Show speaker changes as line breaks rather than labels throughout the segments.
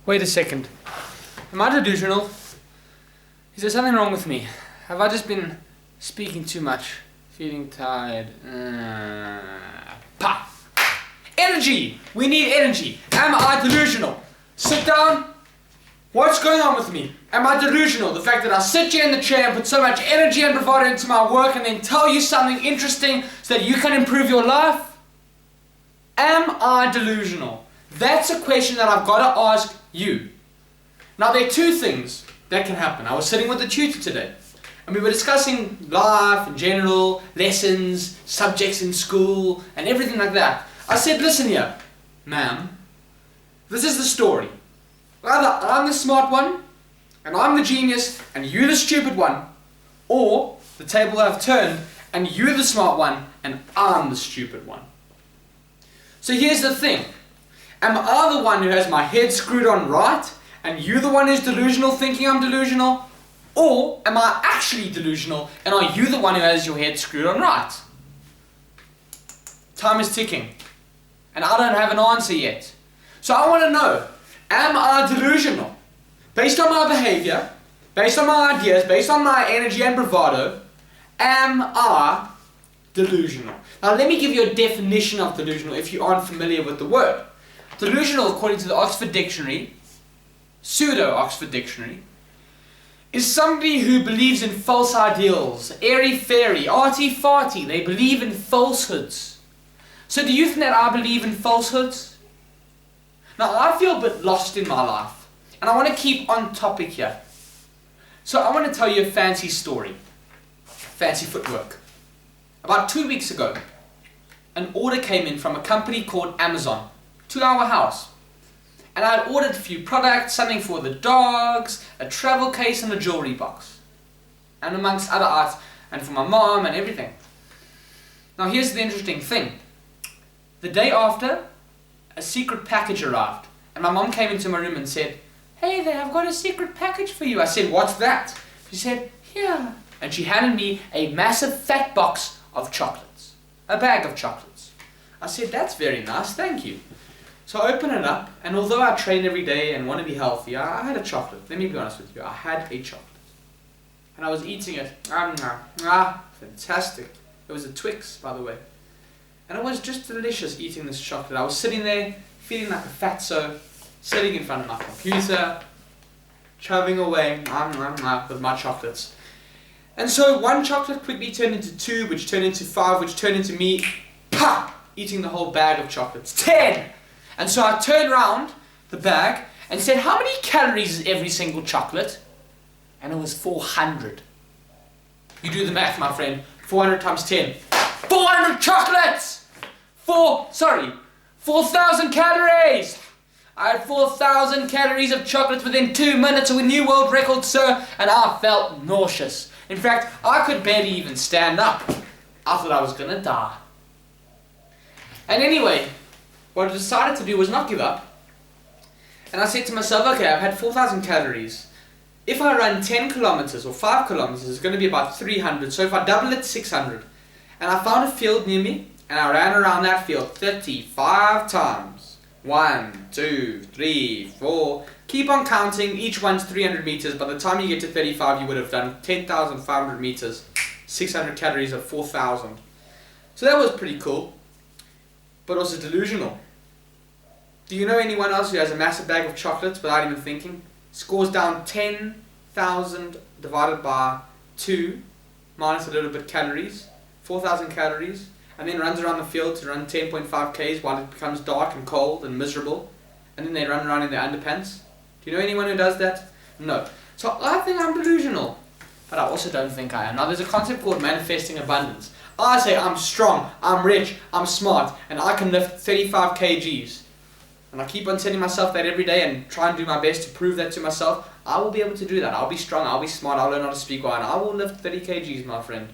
Wait a second. Am I delusional? Is there something wrong with me? Have I just been speaking too much? Feeling tired? Pa! Energy! We need energy. Am I delusional? Sit down. What's going on with me? Am I delusional? The fact that I sit here in the chair and put so much energy and bravado into my work and then tell you something interesting so that you can improve your life? Am I delusional? That's a question that I've got to ask you. Now there are two things that can happen. I was sitting with the tutor today and we were discussing life in general, lessons, subjects in school and everything like that. I said, listen here, ma'am, this is the story. Either I'm the smart one and I'm the genius and you're the stupid one, or the table have turned and you're the smart one and I'm the stupid one. So here's the thing. Am I the one who has my head screwed on right and you're the one who's delusional thinking I'm delusional? Or am I actually delusional and are you the one who has your head screwed on right? Time is ticking and I don't have an answer yet. So I want to know, am I delusional? Based on my behavior, based on my ideas, based on my energy and bravado, am I delusional? Now let me give you a definition of delusional if you aren't familiar with the word. Delusional, according to the Oxford Dictionary, pseudo-Oxford Dictionary, is somebody who believes in false ideals, airy-fairy, arty-farty. They believe in falsehoods. So do you think that I believe in falsehoods? Now I feel a bit lost in my life, and I want to keep on topic here. So I want to tell you a fancy story, fancy footwork. About 2 weeks ago, an order came in from a company called Amazon to our house. And I had ordered a few products, something for the dogs, a travel case and a jewelry box. And amongst other items, and for my mom and everything. Now here's the interesting thing. The day after, a secret package arrived. And my mom came into my room and said, "Hey there, I've got a secret package for you." I said, "What's that?" She said, "Here." And she handed me a massive fat box of chocolates. A bag of chocolates. I said, "That's very nice, thank you." So I open it up, and although I train every day and want to be healthy, I had a chocolate. Let me be honest with you, I had a chocolate. And I was eating it. Fantastic. It was a Twix, by the way. And it was just delicious eating this chocolate. I was sitting there, feeling like a fatso, sitting in front of my computer, chubbing away with my chocolates. And so one chocolate quickly turned into 2, which turned into 5, which turned into me, eating the whole bag of chocolates. 10! And so I turned around the bag and said, "How many calories is every single chocolate?" And it was 400. You do the math, my friend. 400 times 10. 400 chocolates! 4,000 calories! I had 4,000 calories of chocolate within 2 minutes of a new world record, sir, and I felt nauseous. In fact, I could barely even stand up. I thought I was gonna die. And anyway, what I decided to do was not give up. And I said to myself, okay, I've had 4,000 calories. If I run 10 kilometers or 5 kilometers, it's going to be about 300. So if I double it, 600. And I found a field near me, and I ran around that field 35 times. 1, 2, 3, 4. Keep on counting. Each one's 300 meters. By the time you get to 35, you would have done 10,500 meters. 600 calories of 4,000. So that was pretty cool. But also delusional. Do you know anyone else who has a massive bag of chocolates without even thinking? Scores down 10,000 divided by 2 minus a little bit calories, 4,000 calories, and then runs around the field to run 10.5 Ks while it becomes dark and cold and miserable, and then they run around in their underpants. Do you know anyone who does that? No. So I think I'm delusional, but I also don't think I am. Now there's a concept called manifesting abundance. I say I'm strong, I'm rich, I'm smart, and I can lift 35 kgs. And I keep on telling myself that every day and try and do my best to prove that to myself. I will be able to do that. I'll be strong, I'll be smart, I'll learn how to speak well, and I will lift 30 kgs, my friend.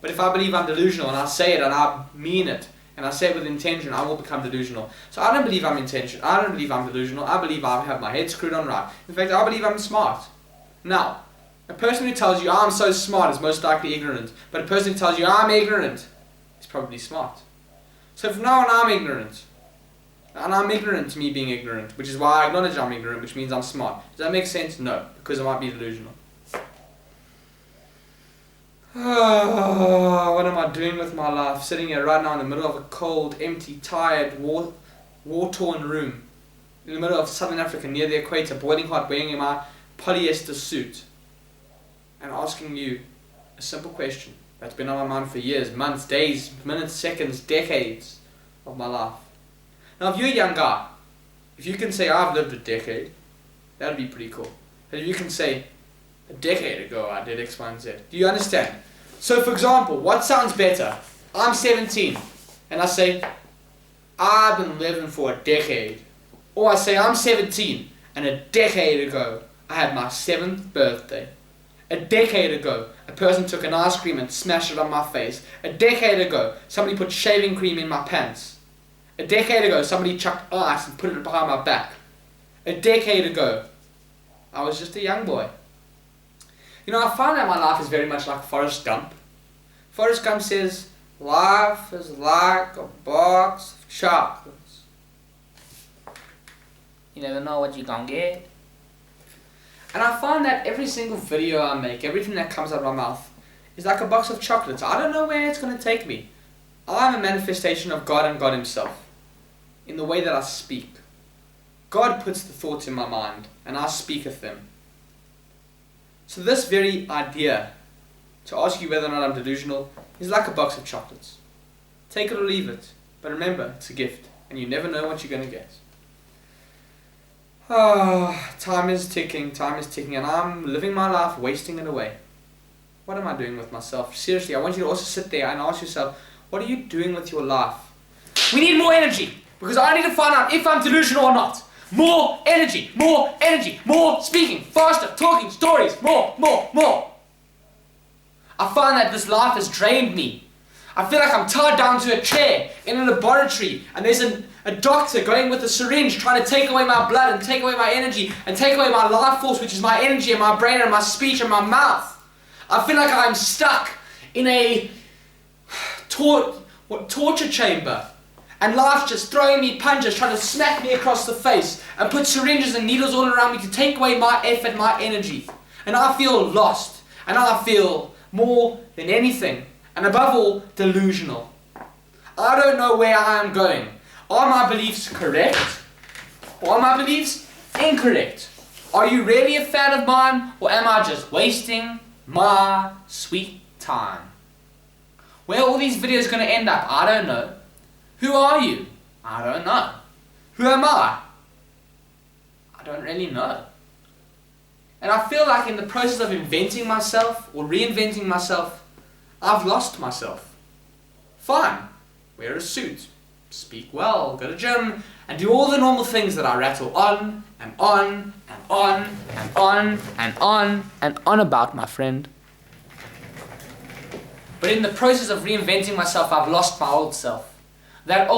But if I believe I'm delusional and I say it and I mean it, and I say it with intention, I will become delusional. So I don't believe I'm delusional. I believe I have my head screwed on right. In fact, I believe I'm smart. Now, a person who tells you I'm so smart is most likely ignorant. But a person who tells you I'm ignorant is probably smart. So from now on I'm ignorant. And I'm ignorant to me being ignorant, which is why I acknowledge I'm ignorant, which means I'm smart. Does that make sense? No, because I might be delusional. Oh, what am I doing with my life? Sitting here right now in the middle of a cold, empty, tired, war-torn room. In the middle of Southern Africa, near the equator, boiling hot, wearing my polyester suit. And asking you a simple question that's been on my mind for years, months, days, minutes, seconds, decades of my life. Now if you're a young guy, if you can say I've lived a decade, that'd be pretty cool. And if you can say a decade ago I did X, Y, and Z. Do you understand? So for example, what sounds better? I'm 17 and I say I've been living for a decade. Or I say I'm 17 and a decade ago I had my 7th birthday. A decade ago, a person took an ice cream and smashed it on my face. A decade ago, somebody put shaving cream in my pants. A decade ago, somebody chucked ice and put it behind my back. A decade ago, I was just a young boy. You know, I find that my life is very much like Forrest Gump. Forrest Gump says, life is like a box of chocolates. You never know what you're gonna get. And I find that every single video I make, everything that comes out of my mouth, is like a box of chocolates. I don't know where it's going to take me. I'm a manifestation of God and God Himself, in the way that I speak. God puts the thoughts in my mind, and I speaketh them. So this very idea, to ask you whether or not I'm delusional, is like a box of chocolates. Take it or leave it, but remember, it's a gift, and you never know what you're going to get. Ah, time is ticking, and I'm living my life, wasting it away. What am I doing with myself? Seriously, I want you to also sit there and ask yourself, what are you doing with your life? We need more energy, because I need to find out if I'm delusional or not. More energy, more speaking, faster, talking, stories, more. I find that this life has drained me. I feel like I'm tied down to a chair in a laboratory, and there's a doctor going with a syringe trying to take away my blood and take away my energy and take away my life force, which is my energy and my brain and my speech and my mouth. I feel like I'm stuck in a torture chamber, and life's just throwing me punches, trying to smack me across the face and put syringes and needles all around me to take away my effort, my energy. And I feel lost, and I feel more than anything, and above all, delusional. I don't know where I am going. Are my beliefs correct? Or are my beliefs incorrect? Are you really a fan of mine, or am I just wasting my sweet time? Where are all these videos going to end up? I don't know. Who are you? I don't know. Who am I? I don't really know. And I feel like in the process of inventing myself or reinventing myself, I've lost myself. Fine, wear a suit, speak well, go to gym, and do all the normal things that I rattle on and on and on and on and on and on about, my friend. But in the process of reinventing myself, I've lost my old self. That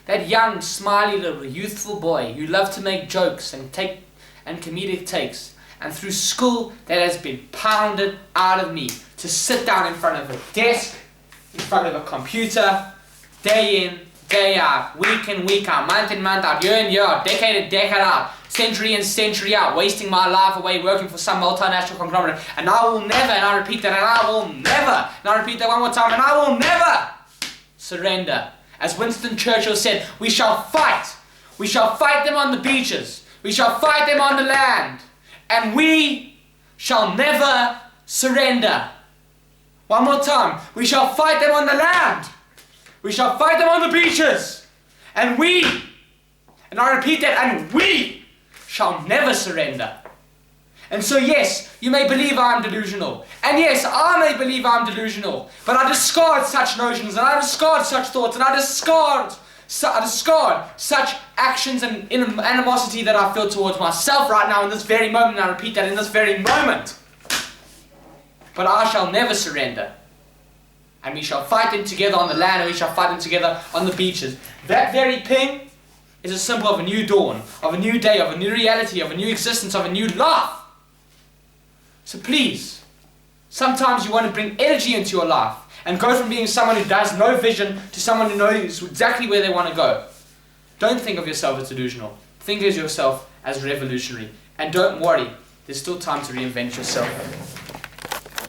that young, smiley little youthful boy who loved to make jokes and comedic takes. And through school, that has been pounded out of me to sit down in front of a desk, in front of a computer, day in, day out, week in, week out, month in, month out, year in, year out, decade in, decade out, century in, century out, wasting my life away working for some multinational conglomerate. And I will never, and I repeat that, and I will never, and I repeat that one more time, and I will never surrender. As Winston Churchill said, we shall fight. We shall fight them on the beaches. We shall fight them on the land. And we shall never surrender. One more time. We shall fight them on the land. We shall fight them on the beaches. And I repeat that, and we shall never surrender. And so yes, you may believe I'm delusional. And yes, I may believe I'm delusional. But I discard such notions, and I discard such thoughts, and I discard such actions and animosity that I feel towards myself right now in this very moment, and I repeat that, in this very moment. But I shall never surrender. And we shall fight them together on the land, and we shall fight them together on the beaches. That very ping is a symbol of a new dawn, of a new day, of a new reality, of a new existence, of a new life. So please, sometimes you want to bring energy into your life and go from being someone who has no vision to someone who knows exactly where they want to go. Don't think of yourself as delusional. Think of yourself as revolutionary. And don't worry, there's still time to reinvent yourself.